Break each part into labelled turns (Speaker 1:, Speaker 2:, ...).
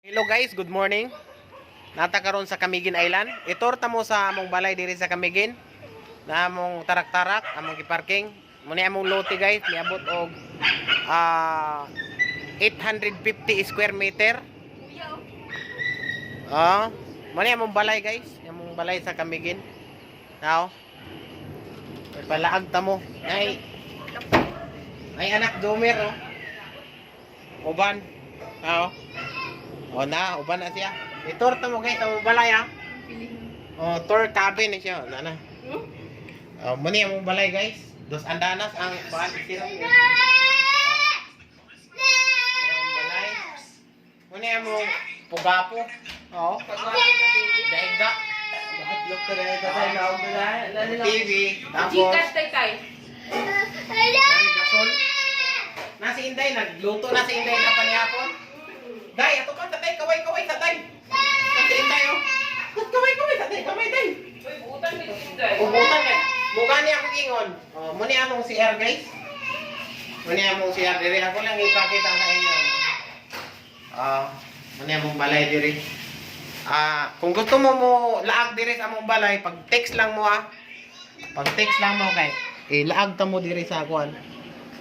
Speaker 1: Hello guys, good morning. Nata karon sa Camiguin Island. Itorta mo sa among balay diri sa Camiguin. Na among tarak-tarak, among giparking. Muni among lote guys, niabot og 850 square meter. Muni among balay guys, among balay sa Camiguin. Now, palaag ta mo. Ay anak Jomer oh. Uban. Uban na siya. Itorta mo guys, among balay ha. Tour cabin na siya. Nana. Muni among balay guys. Dos andanas ang bahan isira. Balay. Muni among pugapo. Daigda.
Speaker 2: Look to the tatay na ako
Speaker 1: TV. Tapos.
Speaker 3: Gcash tay.
Speaker 1: Gasol. Nasi Inday, nagluto na si Inday na panihapon. Day, ato ka, tatay, kaway, tatay. Nasi Inday, oh. Kaway, tatay, day.
Speaker 3: Ubutan ni Inday.
Speaker 1: Ubutan ka. Mukha niya akong ingon. Muni among CR, guys. Muni among CR, diri. Ako lang ipakita sa inyo. Muni among balay, diri. Kung gusto mo laag diri sa among balay, pag-text lang mo, Pag-text lang mo, guys. Laag ta mo diri sa akuan.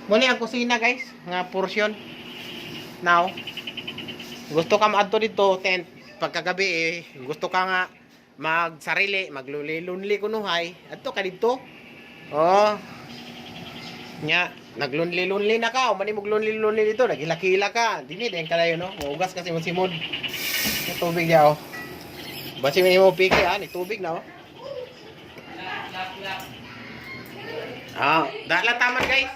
Speaker 1: Muni ang kusina guys, nga portion. Now, gusto ka maadto dito tent pagkagabi gusto ka nga magsarili, maglunli-lunli kunuhay, adto ka dito. Nya, naglunli-lunli na ka, mani maglunli-lunli dito, nagilakila ka. Dini den kadayo no, ugas kasi mo simod. Yung tubig ya oh. Basi mo piki ni tubig na oh. Dala taman guys.